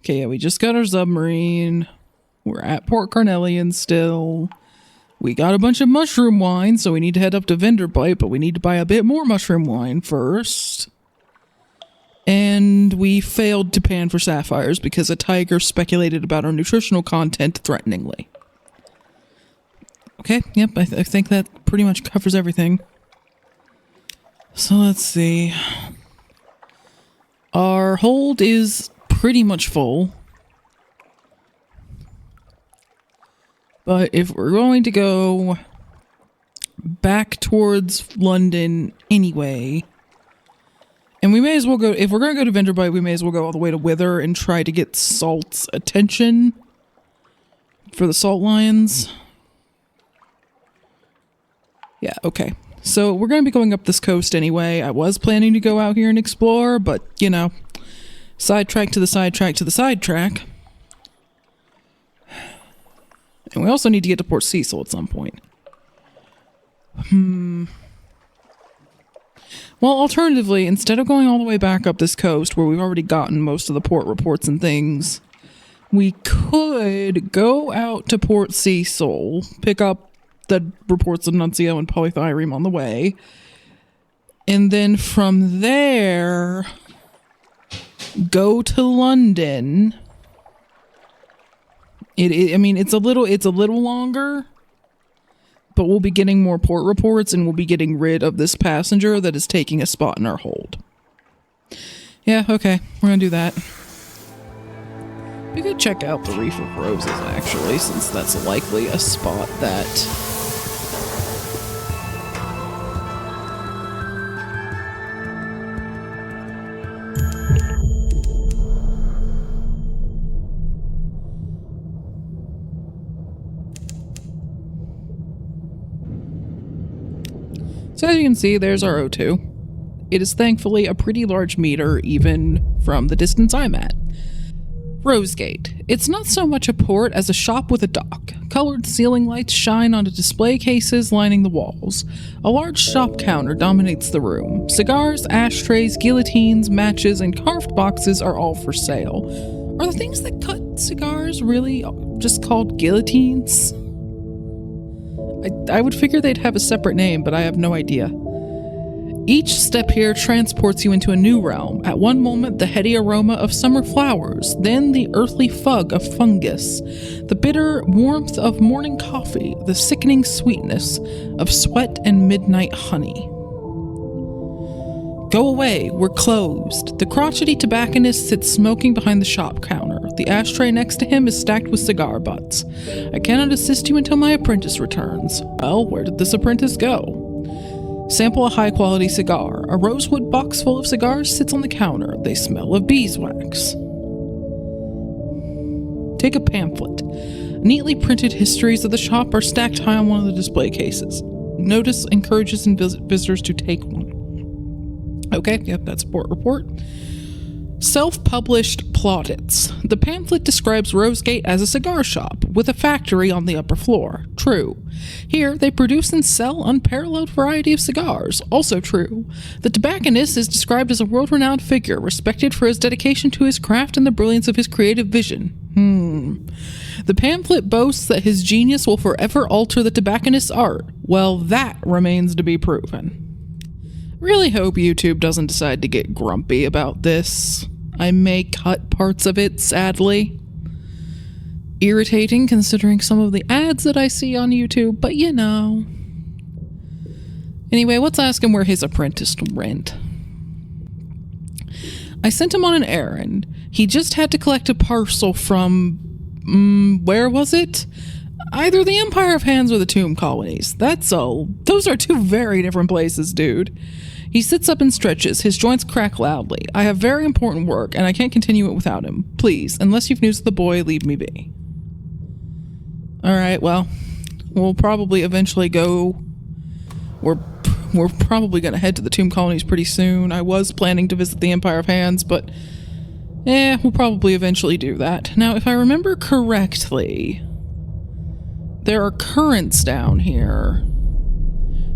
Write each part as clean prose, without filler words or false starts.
Okay, yeah, we just got our submarine. We're at Port Carnelian still. We got a bunch of mushroom wine, so we need to head up to Vinderbite, but we need to buy a bit more mushroom wine first. And we failed to pan for sapphires because a tiger speculated about our nutritional content threateningly. Okay, yep, I think that pretty much covers everything. So let's see. Our hold is pretty much full. But if we're going to go back towards London anyway, and we may as well go, if we're going to go to Vinderbite, we may as well go all the way to Wither and try to get Salt's attention for the Salt Lions. Yeah, okay. So we're going to be going up this coast anyway. I was planning to go out here and explore, but, you know, sidetrack to the sidetrack to the sidetrack. And we also need to get to Port Cecil at some point. Well, alternatively, instead of going all the way back up this coast where we've already gotten most of the port reports and things, we could go out to Port Cecil, pick up the reports of Nuncio and Polythyreme on the way, and then from there, go to London. I mean, it's a little longer, but we'll be getting more port reports and we'll be getting rid of this passenger that is taking a spot in our hold. Yeah, okay, we're gonna do that. We could check out the Reef of Roses, actually, since that's likely a spot that... So as you can see, there's our O2. It is thankfully a pretty large meter, even from the distance I'm at. Rosegate. It's not so much a port as a shop with a dock. Colored ceiling lights shine onto display cases lining the walls. A large shop counter dominates the room. Cigars, ashtrays, guillotines, matches, and carved boxes are all for sale. Are the things that cut cigars really just called guillotines? I would figure they'd have a separate name, but I have no idea. Each step here transports you into a new realm. At one moment, the heady aroma of summer flowers, then the earthly fug of fungus, the bitter warmth of morning coffee, the sickening sweetness of sweat and midnight honey. Go away, we're closed. The crotchety tobacconist sits smoking behind the shop counter. The ashtray next to him is stacked with cigar butts. I cannot assist you until my apprentice returns. Well, where did this apprentice go? Sample a high-quality cigar. A rosewood box full of cigars sits on the counter. They smell of beeswax. Take a pamphlet. Neatly printed histories of the shop are stacked high on one of the display cases. Notice encourages visitors to take one. Okay, yep, that's a port report. Self-published plaudits. The pamphlet describes Rosegate as a cigar shop, with a factory on the upper floor. True. Here, they produce and sell unparalleled variety of cigars. Also true. The tobacconist is described as a world-renowned figure, respected for his dedication to his craft and the brilliance of his creative vision. The pamphlet boasts that his genius will forever alter the tobacconist's art. Well, that remains to be proven. Really hope YouTube doesn't decide to get grumpy about this. I may cut parts of it, sadly. Irritating considering some of the ads that I see on YouTube, but you know. Anyway, let's ask him where his apprentice went. I sent him on an errand. He just had to collect a parcel from... where was it? Either the Empire of Hands or the Tomb Colonies. That's all. Those are two very different places, dude. He sits up and stretches. His joints crack loudly. I have very important work, and I can't continue it without him. Please, unless you've news of the boy, leave me be. Alright, well, we'll probably eventually go... We're probably going to head to the Tomb Colonies pretty soon. I was planning to visit the Empire of Hands, but... we'll probably eventually do that. Now, if I remember correctly... There are currents down here.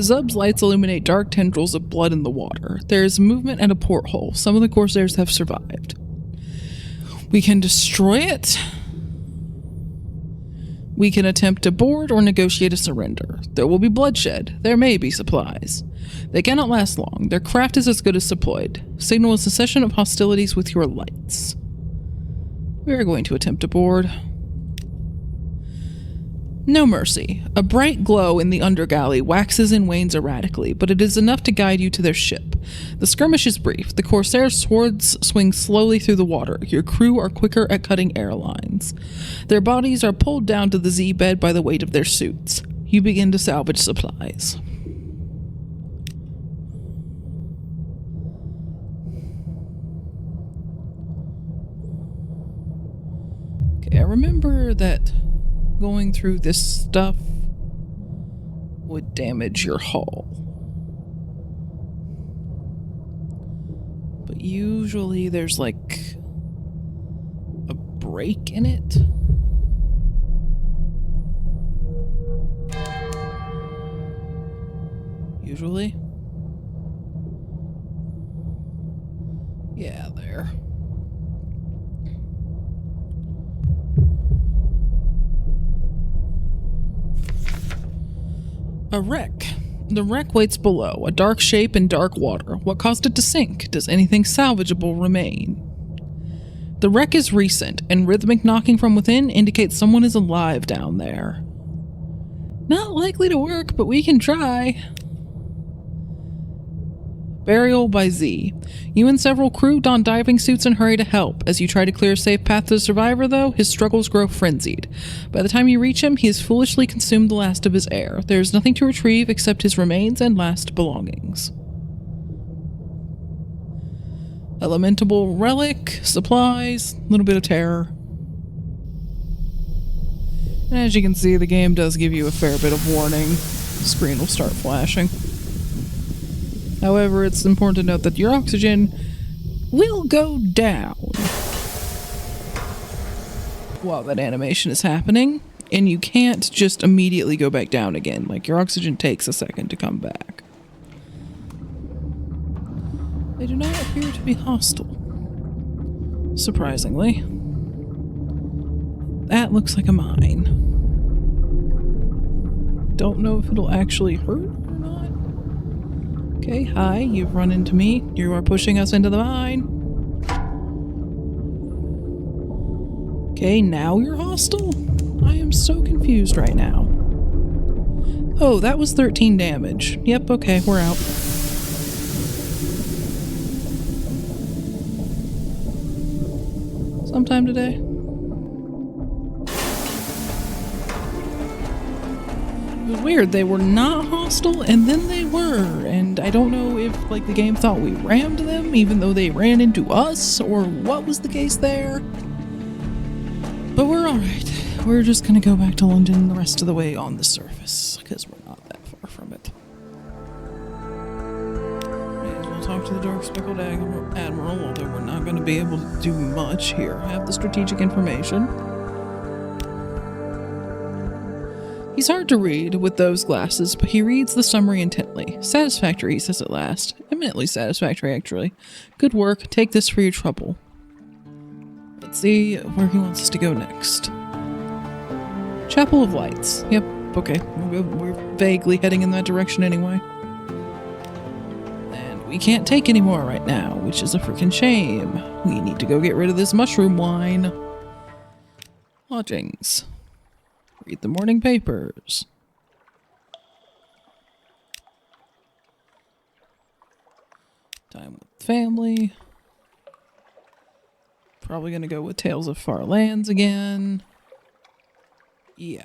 The Zub's lights illuminate dark tendrils of blood in the water. There is movement at a porthole. Some of the Corsairs have survived. We can destroy it. We can attempt to board or negotiate a surrender. There will be bloodshed. There may be supplies. They cannot last long. Their craft is as good as deployed. Signal a cessation of hostilities with your lights. We are going to attempt to board. No mercy. A bright glow in the undergalley waxes and wanes erratically, but it is enough to guide you to their ship. The skirmish is brief. The Corsair swords swing slowly through the water. Your crew are quicker at cutting airlines. Their bodies are pulled down to the Z-bed by the weight of their suits. You begin to salvage supplies. Okay, I remember that going through this stuff would damage your hull. But usually there's like a break in it. Usually. Yeah, there. A wreck. The wreck waits below, a dark shape in dark water. What caused it to sink? Does anything salvageable remain? The wreck is recent, and rhythmic knocking from within indicates someone is alive down there. Not likely to work, but we can try. Burial by Z. You and several crew don diving suits and hurry to help. As you try to clear a safe path to the survivor, though, his struggles grow frenzied. By the time you reach him, he has foolishly consumed the last of his air. There is nothing to retrieve except his remains and last belongings. Elementable relic, supplies, a little bit of terror. And as you can see, the game does give you a fair bit of warning. The screen will start flashing. However, it's important to note that your oxygen will go down while that animation is happening, and you can't just immediately go back down again. Like, your oxygen takes a second to come back. They do not appear to be hostile. Surprisingly. That looks like a mine. Don't know if it'll actually hurt or not. Okay, hi, you've run into me. You are pushing us into the mine. Okay, now you're hostile? I am so confused right now. Oh, that was 13 damage. Yep, okay, we're out. Sometime today. It was weird. They were not hostile, and then they were. And I don't know if, like, the game thought we rammed them, even though they ran into us, or what was the case there. But we're alright. We're just gonna go back to London the rest of the way on the surface, because we're not that far from it. May as well talk to the Dark Speckled Admiral, although we're not going to be able to do much here. Have the strategic information. He's hard to read with those glasses, but he reads the summary intently. Satisfactory, he says at last. Eminently satisfactory, actually. Good work. Take this for your trouble. Let's see where he wants us to go next. Chapel of Lights. Yep, okay. We're vaguely heading in that direction anyway. And we can't take any more right now, which is a freaking shame. We need to go get rid of this mushroom wine. Lodgings. Read the morning papers. Time with family. Probably gonna go with Tales of Far Lands again. Yeah.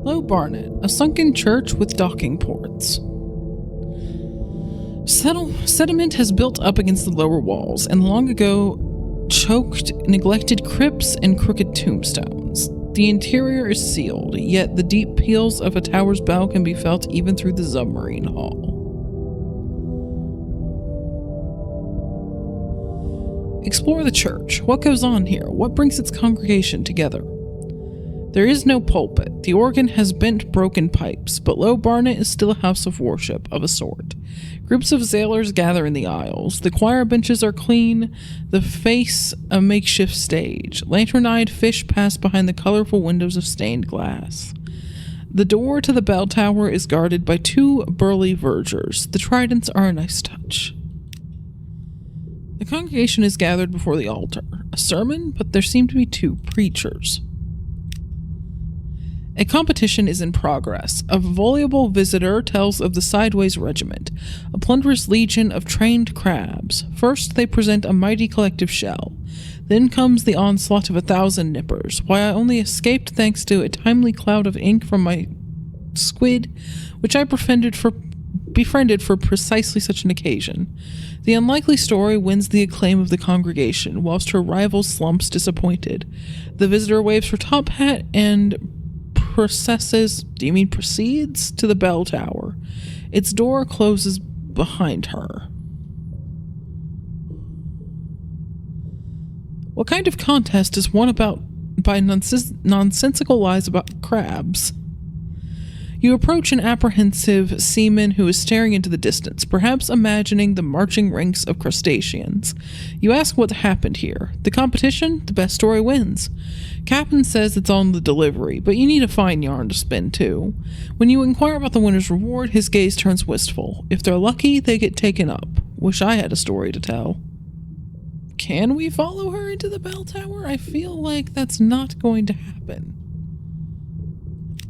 Low Barnet, a sunken church with docking ports. Sediment has built up against the lower walls, and long ago choked neglected crypts and crooked tombstones. The interior is sealed, yet the deep peals of a tower's bell can be felt even through the submarine hull. Explore the church. What goes on here? What brings its congregation together? There is no pulpit. The organ has bent, broken pipes, but Low Barnet is still a house of worship of a sort. Groups of sailors gather in the aisles. The choir benches are clean, the face a makeshift stage. Lantern-eyed fish pass behind the colorful windows of stained glass. The door to the bell tower is guarded by two burly vergers. The tridents are a nice touch. The congregation is gathered before the altar. A sermon, but there seem to be two preachers. A competition is in progress. A voluble visitor tells of the Sideways Regiment, a plunderous legion of trained crabs. First, they present a mighty collective shell. Then comes the onslaught of 1,000 nippers. Why, I only escaped thanks to a timely cloud of ink from my squid, which I befriended for precisely such an occasion. The unlikely story wins the acclaim of the congregation, whilst her rival slumps disappointed. The visitor waves her top hat and proceeds to the bell tower. Its door closes behind her. What kind of contest is won by nonsensical lies about crabs? You approach an apprehensive seaman who is staring into the distance, perhaps imagining the marching ranks of crustaceans. You ask what happened here. The competition? The best story wins. Captain says it's on the delivery, but you need a fine yarn to spin too. When you inquire about the winner's reward, his gaze turns wistful. If they're lucky, they get taken up. Wish I had a story to tell. Can we follow her into the bell tower? I feel like that's not going to happen.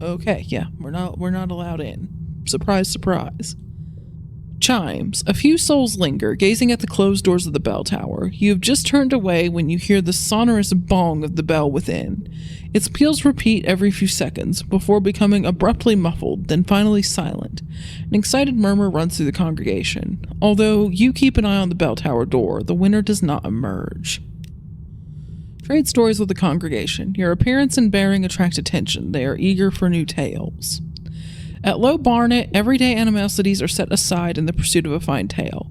Okay, yeah, we're not allowed in. Surprise, surprise. Chimes. A few souls linger, gazing at the closed doors of the bell tower. You have just turned away when you hear the sonorous bong of the bell within. Its peals repeat every few seconds, before becoming abruptly muffled, then finally silent. An excited murmur runs through the congregation. Although you keep an eye on the bell tower door, the winner does not emerge. Trade stories with the congregation. Your appearance and bearing attract attention. They are eager for new tales. At Low Barnet, everyday animosities are set aside in the pursuit of a fine tale.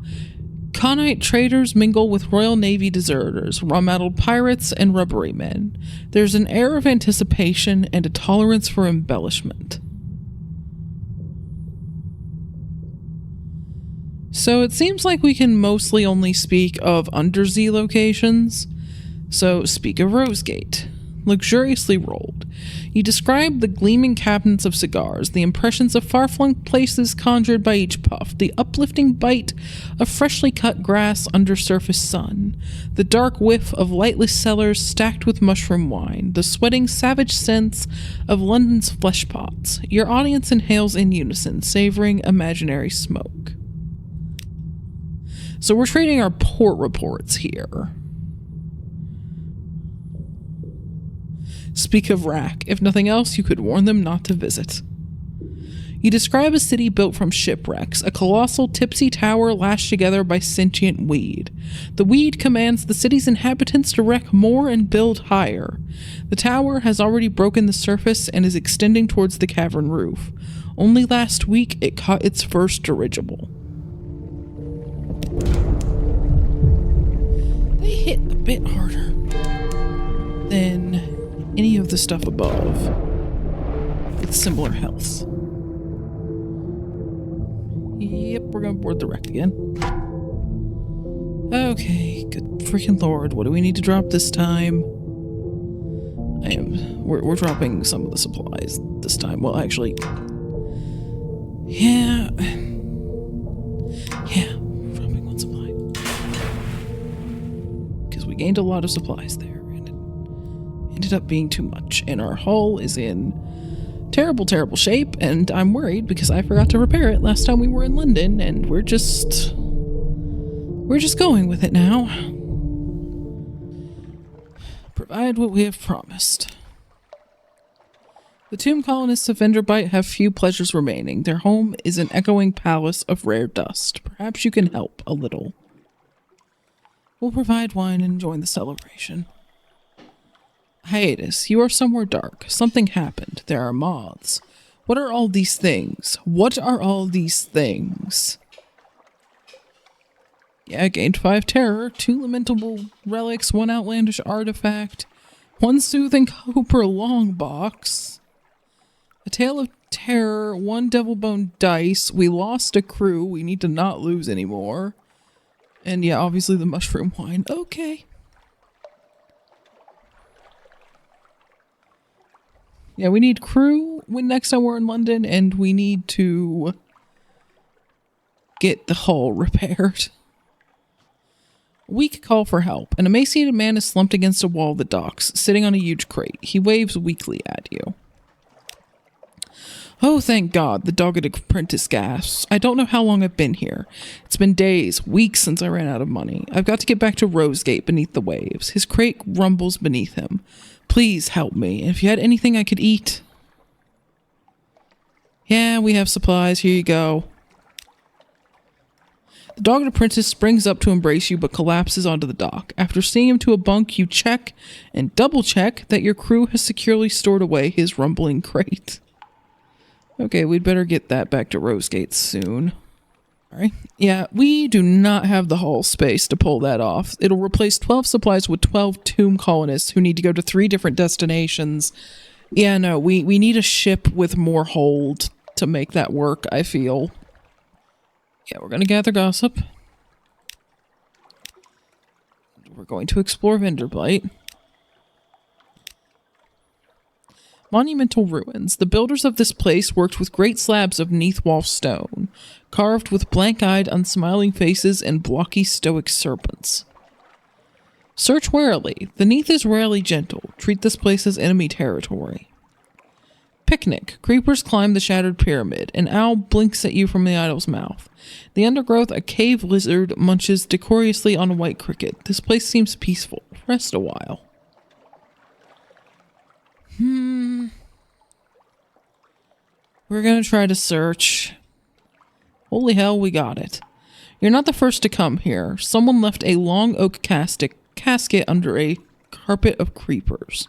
Conite traders mingle with Royal Navy deserters, rum-addled pirates, and rubbery men. There's an air of anticipation and a tolerance for embellishment. So it seems like we can mostly only speak of undersea locations. So speak of Rosegate. Luxuriously rolled. You describe the gleaming cabinets of cigars, the impressions of far-flung places conjured by each puff, the uplifting bite of freshly cut grass under surface sun, the dark whiff of lightless cellars stacked with mushroom wine, the sweating savage scents of London's flesh pots. Your audience inhales in unison, savoring imaginary smoke. So we're trading our port reports here. Speak of wrack. If nothing else, you could warn them not to visit. You describe a city built from shipwrecks, a colossal tipsy tower lashed together by sentient weed. The weed commands the city's inhabitants to wreck more and build higher. The tower has already broken the surface and is extending towards the cavern roof. Only last week, it caught its first dirigible. They hit a bit harder than any of the stuff above with similar health. Yep, we're gonna board the wreck again. Okay, good freaking lord, what do we need to drop this time? We're dropping some of the supplies this time. Well, actually, yeah, we're dropping one supply. Because we gained a lot of supplies there. Ended up being too much, and our hull is in terrible shape, and I'm worried because I forgot to repair it last time we were in London, and we're just going with it now. Provide what we have promised. The tomb colonists of Venderbite have few pleasures remaining. Their home is an echoing palace of rare dust. Perhaps you can help a little. We'll provide wine and join the celebration. Hiatus, you are somewhere dark. Something happened. There are moths. What are all these things? What are all these things? Yeah, gained 5 terror, 2 lamentable relics, 1 outlandish artifact, 1 soothing copper long box, a tale of terror, 1 devil bone dice. We lost a crew. We need to not lose anymore. And yeah, obviously the mushroom wine. Okay. Yeah, we need crew when next time we're in London, and we need to get the hull repaired. Weak call for help. An emaciated man is slumped against a wall of the docks, sitting on a huge crate. He waves weakly at you. Oh, thank God, the dogged apprentice gasps. I don't know how long I've been here. It's been days, weeks since I ran out of money. I've got to get back to Rosegate beneath the waves. His crate rumbles beneath him. Please help me. If you had anything I could eat. Yeah, we have supplies. Here you go. The dogged apprentice springs up to embrace you but collapses onto the dock. After seeing him to a bunk, you check and double check that your crew has securely stored away his rumbling crate. Okay, we'd better get that back to Rosegate soon. Alright. Yeah, we do not have the hull space to pull that off. It'll replace 12 supplies with 12 tomb colonists who need to go to 3 different destinations. Yeah, no, we need a ship with more hold to make that work, I feel. Yeah, we're going to gather gossip. We're going to explore Vinderblight. Monumental ruins. The builders of this place worked with great slabs of Neathwall stone, carved with blank-eyed, unsmiling faces and blocky, stoic serpents. Search warily. The Neath is rarely gentle. Treat this place as enemy territory. Picnic. Creepers climb the shattered pyramid. An owl blinks at you from the idol's mouth. The undergrowth, a cave lizard munches decorously on a white cricket. This place seems peaceful. Rest a while. We're gonna try to search. Holy hell, we got it. You're not the first to come here. Someone left a long oak casket under a carpet of creepers.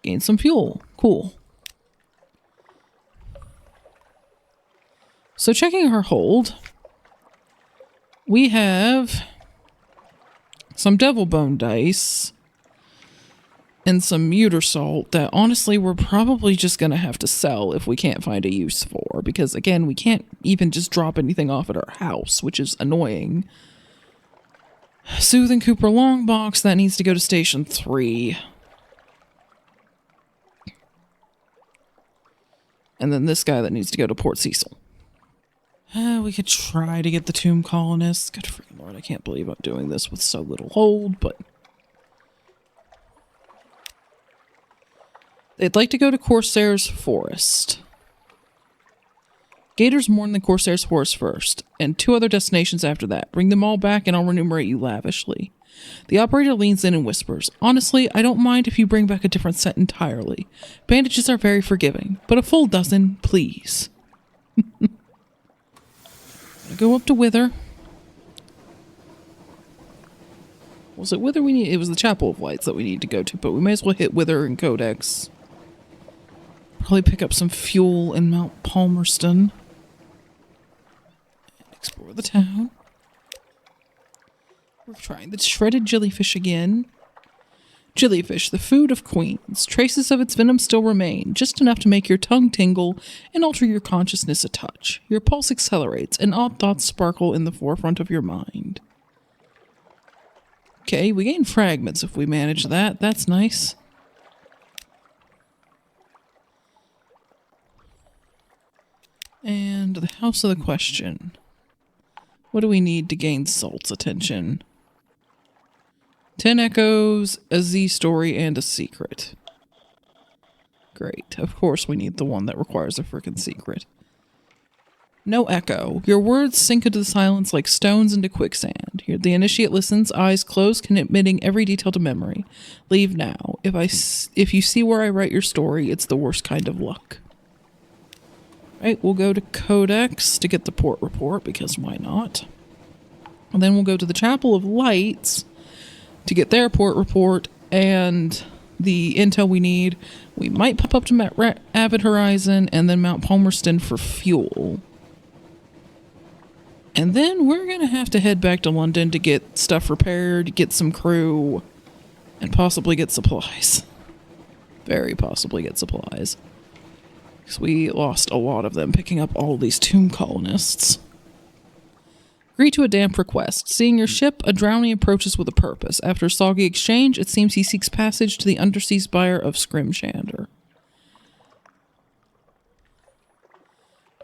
Gain some fuel. Cool. So checking her hold, we have some devil bone dice and some muter salt that honestly we're probably just going to have to sell if we can't find a use for, because again, we can't even just drop anything off at our house, which is annoying. Soothing Cooper long box, that needs to go to station 3. And then this guy that needs to go to Port Cecil. We could try to get the tomb colonists. Good freaking lord, I can't believe I'm doing this with so little hold, but they'd like to go to Corsair's Forest. Gators mourn the Corsair's Forest first, and 2 other destinations after that. Bring them all back and I'll remunerate you lavishly. The operator leans in and whispers, honestly, I don't mind if you bring back a different set entirely. Bandages are very forgiving, but a full dozen, please. Go up to Wither. Was it Wither we need? It was the Chapel of Lights that we need to go to, but we may as well hit Wither and Codex. Probably pick up some fuel in Mount Palmerston. And explore the town. We're trying the shredded jellyfish again. Jellyfish, the food of queens. Traces of its venom still remain, just enough to make your tongue tingle and alter your consciousness a touch. Your pulse accelerates, and odd thoughts sparkle in the forefront of your mind. Okay, we gain fragments if we manage that. That's nice. And the House of the Question. What do we need to gain Salt's attention? 10 echoes, a Z story, and a secret. Great. Of course we need the one that requires a frickin' secret. No echo. Your words sink into the silence like stones into quicksand. Here, the initiate listens, eyes closed, committing every detail to memory. Leave now. If you see where I write your story, it's the worst kind of luck. Right, we'll go to Codex to get the port report, because why not? And then we'll go to the Chapel of Lights to get their port report and the intel we need. We might pop up to Avid Horizon and then Mount Palmerston for fuel. And then we're going to have to head back to London to get stuff repaired, get some crew, and possibly get supplies. Very possibly get supplies. Because we lost a lot of them picking up all these tomb colonists. Agree to a damp request. Seeing your ship, a drowning approaches with a purpose. After a soggy exchange, it seems he seeks passage to the undersea spire of Scrimshander.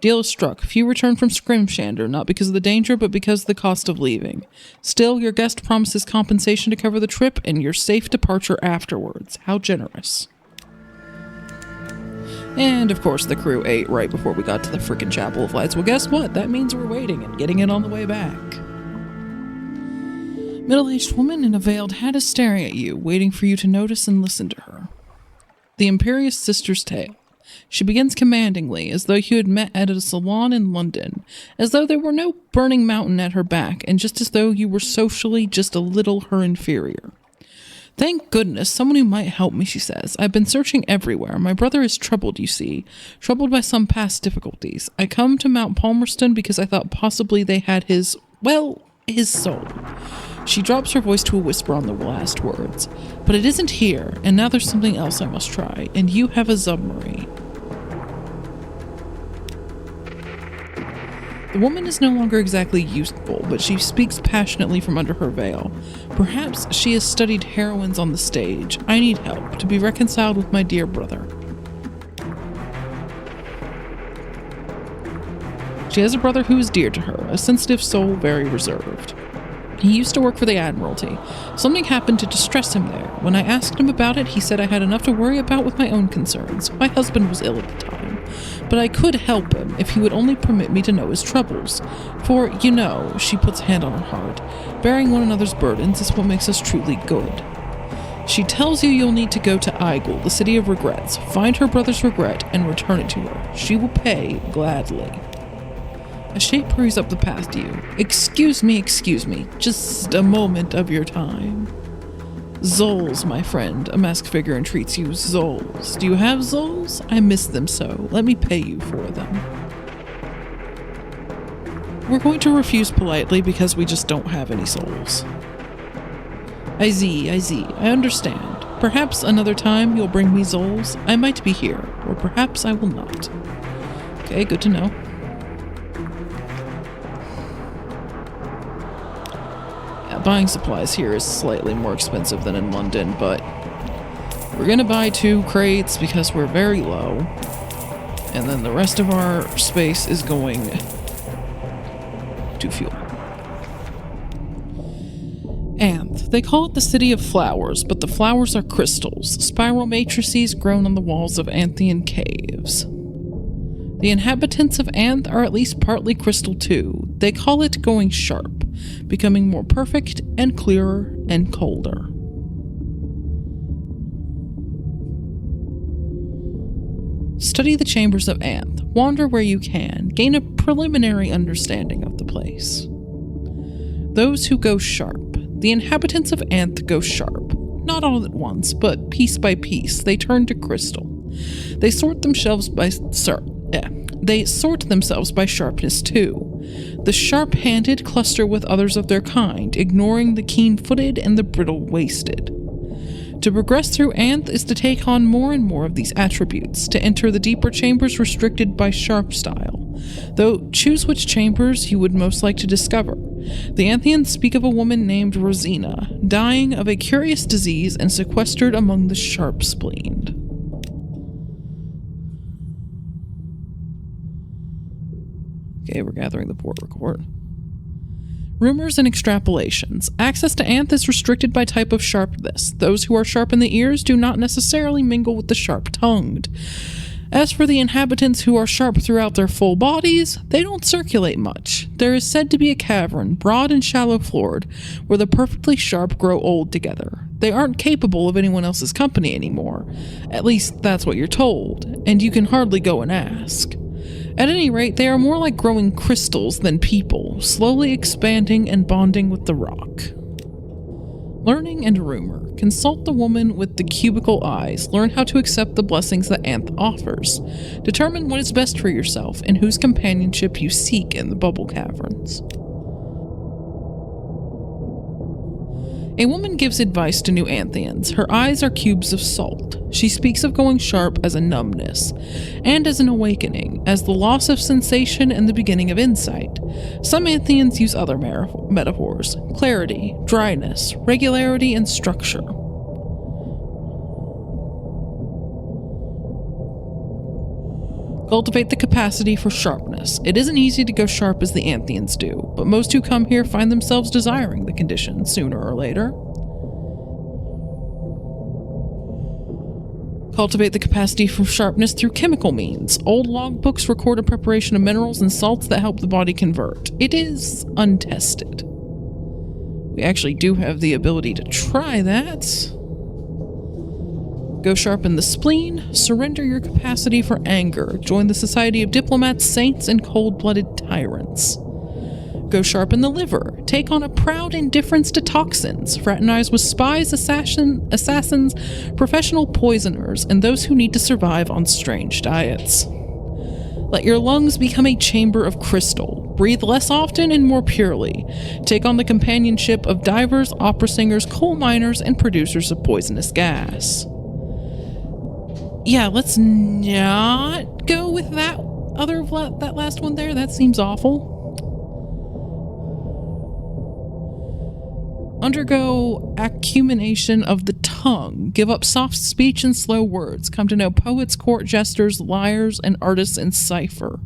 Deal is struck. Few return from Scrimshander, not because of the danger, but because of the cost of leaving. Still, your guest promises compensation to cover the trip and your safe departure afterwards. How generous. And, of course, the crew ate right before we got to the frickin' Chapel of Lights. Well, guess what? That means we're waiting and getting it on the way back. Middle-aged woman in a veiled hat is staring at you, waiting for you to notice and listen to her. The Imperious Sister's Tale. She begins commandingly, as though you had met at a salon in London, as though there were no burning mountain at her back, and just as though you were socially just a little her inferior. Thank goodness, someone who might help me, she says. I've been searching everywhere. My brother is troubled, you see. Troubled by some past difficulties. I come to Mount Palmerston because I thought possibly they had his soul. She drops her voice to a whisper on the last words. But it isn't here, and now there's something else I must try, and you have a submarine. The woman is no longer exactly youthful, but she speaks passionately from under her veil. Perhaps she has studied heroines on the stage. I need help to be reconciled with my dear brother. She has a brother who is dear to her, a sensitive soul, very reserved. He used to work for the Admiralty. Something happened to distress him there. When I asked him about it, he said I had enough to worry about with my own concerns. My husband was ill at the time. But I could help him if he would only permit me to know his troubles. For, you know, she puts a hand on her heart, bearing one another's burdens is what makes us truly good. She tells you you'll need to go to Igul, the city of regrets, find her brother's regret, and return it to her. She will pay gladly. A shape hurries up the path to you. Excuse me, just a moment of your time. Zols, my friend, a masked figure entreats you. Zols. Do you have Zols? I miss them so. Let me pay you for them. We're going to refuse politely because we just don't have any souls. I see. I understand. Perhaps another time you'll bring me Zols. I might be here, or perhaps I will not. Okay, good to know. Buying supplies here is slightly more expensive than in London, but we're gonna buy 2 crates because we're very low, and then the rest of our space is going to fuel. Anth. They call it the City of Flowers, but the flowers are crystals, spiral matrices grown on the walls of Anthian caves. The inhabitants of Anth are at least partly crystal too. They call it going sharp, becoming more perfect and clearer and colder. Study the chambers of Anth. Wander where you can. Gain a preliminary understanding of the place. Those who go sharp. The inhabitants of Anth go sharp. Not all at once, but piece by piece, they turn to crystal. They sort themselves by sharpness too. The sharp-handed cluster with others of their kind, ignoring the keen-footed and the brittle-waisted. To progress through Anth is to take on more and more of these attributes, to enter the deeper chambers restricted by sharp style. Though choose which chambers you would most like to discover. The Anthians speak of a woman named Rosina, dying of a curious disease and sequestered among the sharp-spleened. Okay, we're gathering the port record. Rumors and extrapolations. Access to Anth is restricted by type of sharpness. Those who are sharp in the ears do not necessarily mingle with the sharp-tongued. As for the inhabitants who are sharp throughout their full bodies, they don't circulate much. There is said to be a cavern, broad and shallow-floored, where the perfectly sharp grow old together. They aren't capable of anyone else's company anymore. At least, that's what you're told, and you can hardly go and ask. At any rate, they are more like growing crystals than people, slowly expanding and bonding with the rock. Learning and rumor. Consult the woman with the cubicle eyes. Learn how to accept the blessings that Anth offers. Determine what is best for yourself and whose companionship you seek in the bubble caverns. A woman gives advice to new Antheans. Her eyes are cubes of salt. She speaks of going sharp as a numbness, and as an awakening, as the loss of sensation and the beginning of insight. Some Antheans use other metaphors: clarity, dryness, regularity, and structure. Cultivate the capacity for sharpness. It isn't easy to go sharp as the Antheans do, but most who come here find themselves desiring the condition sooner or later. Cultivate the capacity for sharpness through chemical means. Old logbooks record a preparation of minerals and salts that help the body convert. It is untested. We actually do have the ability to try that. Go sharpen the spleen, surrender your capacity for anger, join the society of diplomats, saints, and cold-blooded tyrants. Go sharpen the liver, take on a proud indifference to toxins, fraternize with spies, assassins, professional poisoners, and those who need to survive on strange diets. Let your lungs become a chamber of crystal. Breathe less often and more purely. Take on the companionship of divers, opera singers, coal miners, and producers of poisonous gas. Yeah, let's not go with that last one there. That seems awful. Undergo acumination of the tongue. Give up soft speech and slow words. Come to know poets, court jesters, liars, and artists in cipher.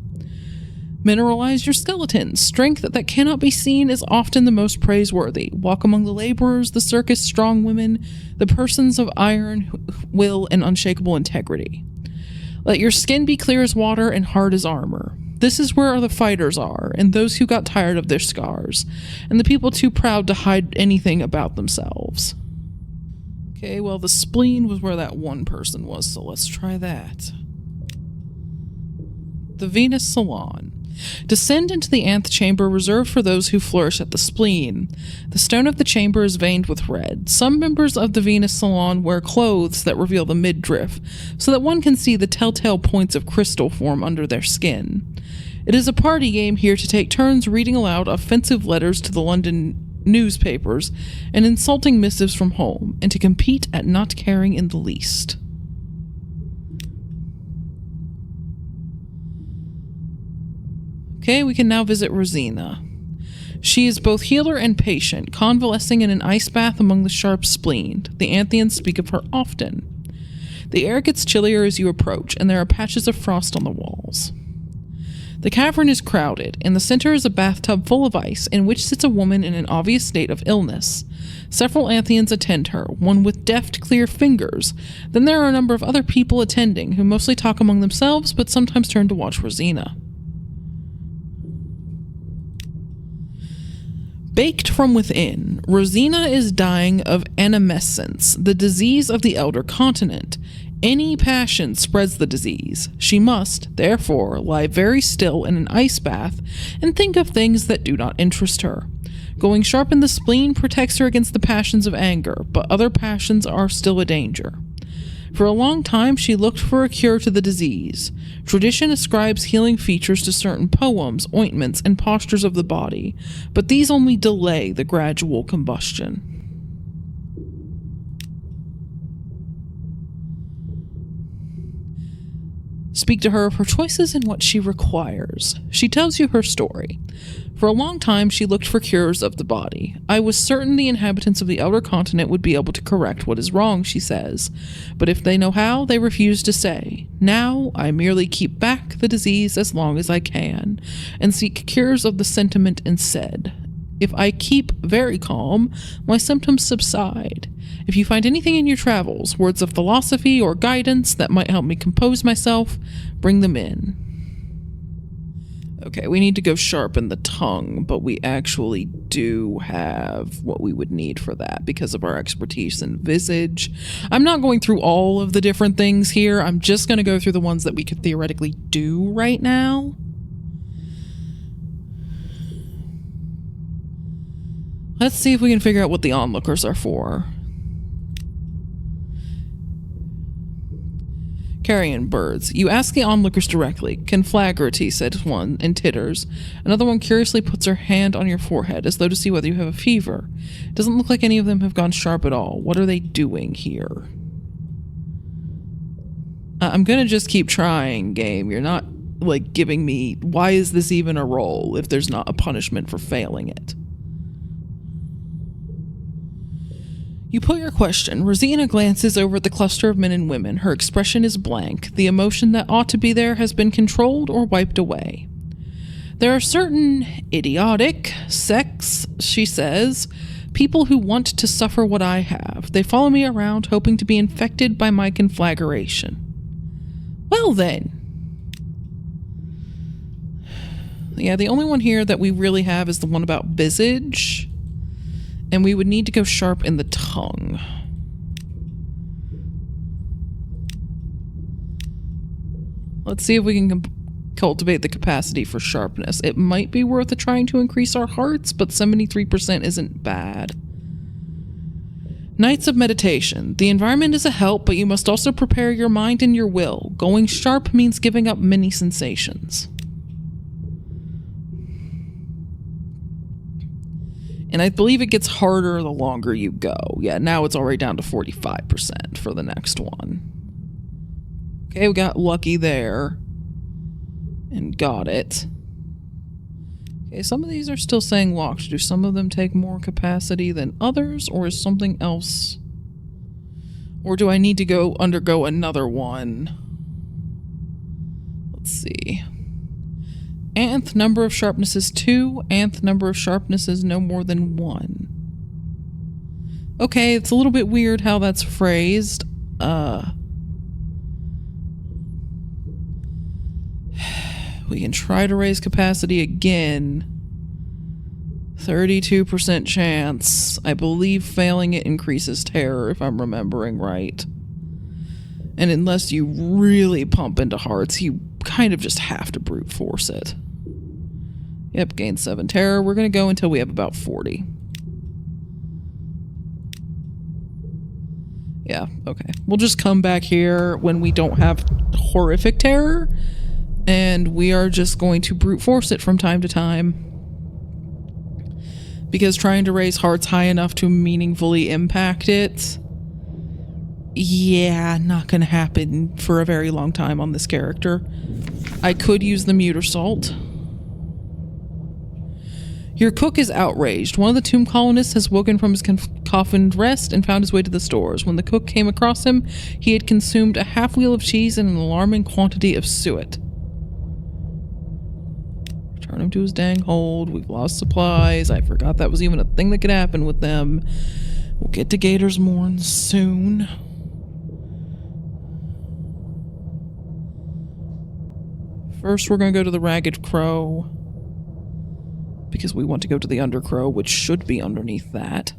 Mineralize your skeleton. Strength that cannot be seen is often the most praiseworthy. Walk among the laborers, the circus, strong women, the persons of iron will and unshakable integrity. Let your skin be clear as water and hard as armor. This is where the fighters are, and those who got tired of their scars, and the people too proud to hide anything about themselves. Okay, well, the spleen was where that one person was, so let's try that. The Venus Salon. Descend into the nth chamber reserved for those who flourish at the spleen. The stone of the chamber is veined with red. Some members of the Venus Salon wear clothes that reveal the midriff, so that one can see the telltale points of crystal form under their skin. It is a party game here to take turns reading aloud offensive letters to the London newspapers and insulting missives from home, and to compete at not caring in the least. Okay, we can now visit Rosina. She is both healer and patient, convalescing in an ice bath among the sharp spleened. The Antheans speak of her often. The air gets chillier as you approach, and there are patches of frost on the walls. The cavern is crowded. In the center is a bathtub full of ice, in which sits a woman in an obvious state of illness. Several Antheans attend her, one with deft, clear fingers. Then there are a number of other people attending, who mostly talk among themselves, but sometimes turn to watch Rosina. Baked from within, Rosina is dying of animescence, the disease of the elder continent. Any passion spreads the disease. She must, therefore, lie very still in an ice bath and think of things that do not interest her. Going sharp in the spleen protects her against the passions of anger, but other passions are still a danger. For a long time, she looked for a cure to the disease. Tradition ascribes healing features to certain poems, ointments, and postures of the body, but these only delay the gradual combustion. Speak to her of her choices and what she requires. She tells you her story. For a long time, she looked for cures of the body. I was certain the inhabitants of the outer continent would be able to correct what is wrong, she says. But if they know how, they refuse to say. Now, I merely keep back the disease as long as I can, and seek cures of the sentiment instead. If I keep very calm, my symptoms subside. If you find anything in your travels, words of philosophy or guidance that might help me compose myself, bring them in. Okay, we need to go sharpen the tongue, but we actually do have what we would need for that because of our expertise in visage. I'm not going through all of the different things here. I'm just going to go through the ones that we could theoretically do right now. Let's see if we can figure out what the onlookers are for. carrion birds. You ask the onlookers directly. Conflagrity, said one, and titters. Another one curiously puts her hand on your forehead, as though to see whether you have a fever. It doesn't look like any of them have gone sharp at all. What are they doing here? I'm gonna just keep trying, game. You're not, like, giving me... Why is this even a roll if there's not a punishment for failing it? You put your question. Rosina glances over at the cluster of men and women. Her expression is blank. The emotion that ought to be there has been controlled or wiped away. There are certain idiotic sects, she says, people who want to suffer what I have. They follow me around, hoping to be infected by my conflagration. Well then. Yeah, the only one here that we really have is the one about visage. And we would need to go sharp in the tongue. Let's see if we can cultivate the capacity for sharpness. It might be worth trying to increase our hearts, but 73% isn't bad. Nights of meditation. The environment is a help, but you must also prepare your mind and your will. Going sharp means giving up many sensations. And I believe it gets harder the longer you go. Yeah, now it's already down to 45% for the next one. Okay, we got lucky there. And got it. Okay, some of these are still saying locked. Do some of them take more capacity than others? Or is something else... Or do I need to go undergo another one? Let's see. Nth number of sharpness is 2. Nth number of sharpness is no more than 1. Okay, it's a little bit weird how that's phrased. We can try to raise capacity again. 32% chance. I believe failing it increases terror, if I'm remembering right. And unless you really pump into hearts, you kind of just have to brute force it. Yep, gain 7 terror. We're going to go until we have about 40. Yeah, okay. We'll just come back here when we don't have horrific terror, and we are just going to brute force it from time to time. Because trying to raise hearts high enough to meaningfully impact it, yeah, not gonna happen for a very long time on this character. I could use the mute assault. Your cook is outraged. One of the tomb colonists has woken from his coffined rest and found his way to the stores. When the cook came across him, he had consumed a half wheel of cheese and an alarming quantity of suet. Return him to his dang hold. We've lost supplies. I forgot that was even a thing that could happen with them. We'll get to Gator's Morn soon. First, we're going to go to the Ragged Crow. Because we want to go to the Undercrow, which should be underneath that.